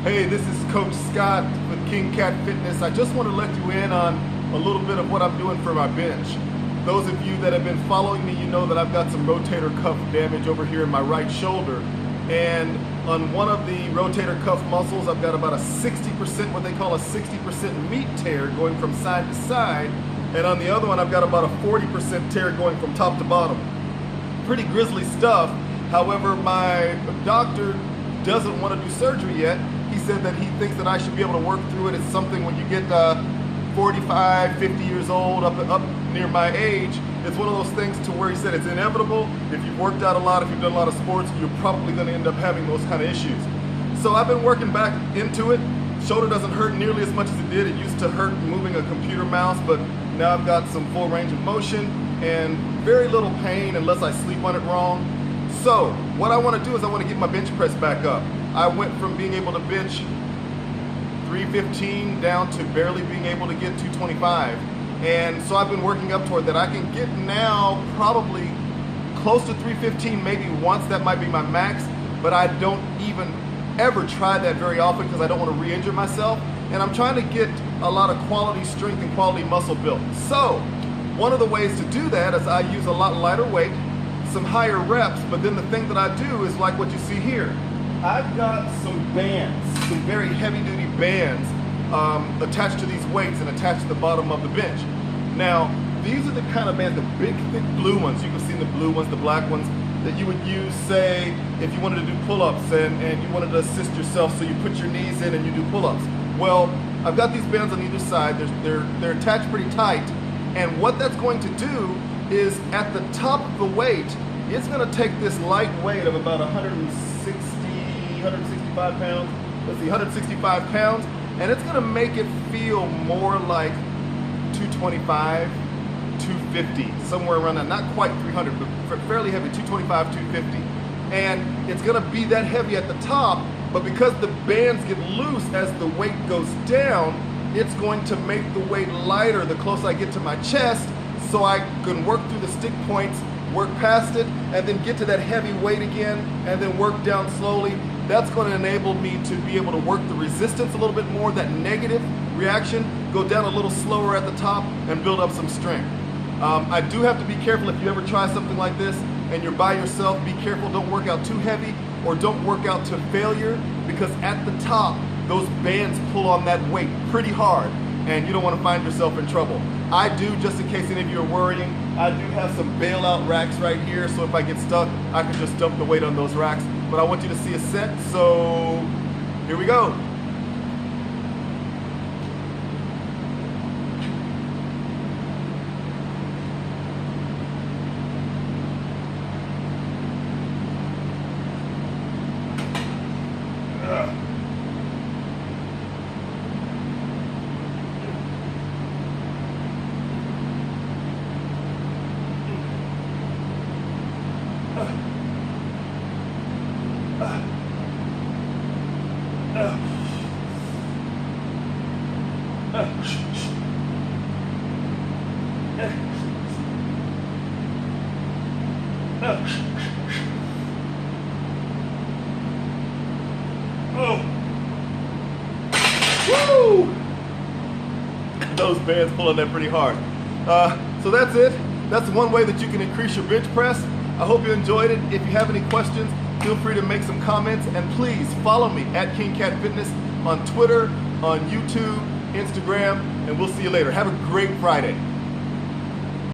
Hey, this is Coach Scott with King Cat Fitness. I just want to let you in on a little bit of what I'm doing for my bench. Those of you that have been following me, you know that I've got some rotator cuff damage over here in my right shoulder. And on one of the rotator cuff muscles, I've got about a 60%, what they call a 60% meat tear going from side to side. And on the other one, I've got about a 40% tear going from top to bottom. Pretty grisly stuff. However, my doctor doesn't want to do surgery yet. He said that he thinks that I should be able to work through it. It's something when you get 45, 50 years old, up near my age, it's one of those things to where he said it's inevitable. If you've worked out a lot, if you've done a lot of sports, you're probably going to end up having those kind of issues. So I've been working back into it. Shoulder doesn't hurt nearly as much as it did. It used to hurt moving a computer mouse, but now I've got some full range of motion and very little pain unless I sleep on it wrong. So what I want to do is I want to get my bench press back up. I went from being able to bench 315 down to barely being able to get 225. And so I've been working up toward that. I can get now probably close to 315, maybe once. That might be my max, but I don't even ever try that very often because I don't want to re-injure myself. And I'm trying to get a lot of quality strength and quality muscle built. So one of the ways to do that is I use a lot lighter weight, some higher reps, but then the thing that I do is like what you see here. I've got some bands, some very heavy duty bands attached to these weights and attached to the bottom of the bench. Now, these are the kind of bands, the big, thick blue ones. You can see the blue ones, the black ones, that you would use, say, if you wanted to do pull-ups and you wanted to assist yourself, so you put your knees in and you do pull-ups. Well, I've got these bands on either side. They're attached pretty tight. And what that's going to do is at the top of the weight, it's going to take this light weight of about 165 pounds, let's see, 165 pounds, and it's gonna make it feel more like 225, 250, somewhere around that, not quite 300, but fairly heavy, 225, 250. And it's gonna be that heavy at the top, but because the bands get loose as the weight goes down, it's going to make the weight lighter the closer I get to my chest, so I can work through the stick points, work past it, and then get to that heavy weight again, and then work down slowly. That's going to enable me to be able to work the resistance a little bit more, that negative reaction, go down a little slower at the top, and build up some strength. I do have to be careful if you ever try something like this and you're by yourself. Be careful, don't work out too heavy or don't work out to failure, because at the top, those bands pull on that weight pretty hard and you don't want to find yourself in trouble. I do, just in case any of you are worrying, I do have some bailout racks right here, so if I get stuck, I can just dump the weight on those racks. But I want you to see a set, so here we go. Woo! Those bands pull on that pretty hard. So that's it. That's one way that you can increase your bench press. I hope you enjoyed it. If you have any questions, feel free to make some comments, and please follow me at King Cat Fitness on Twitter, on YouTube, Instagram, and we'll see you later. Have a great Friday.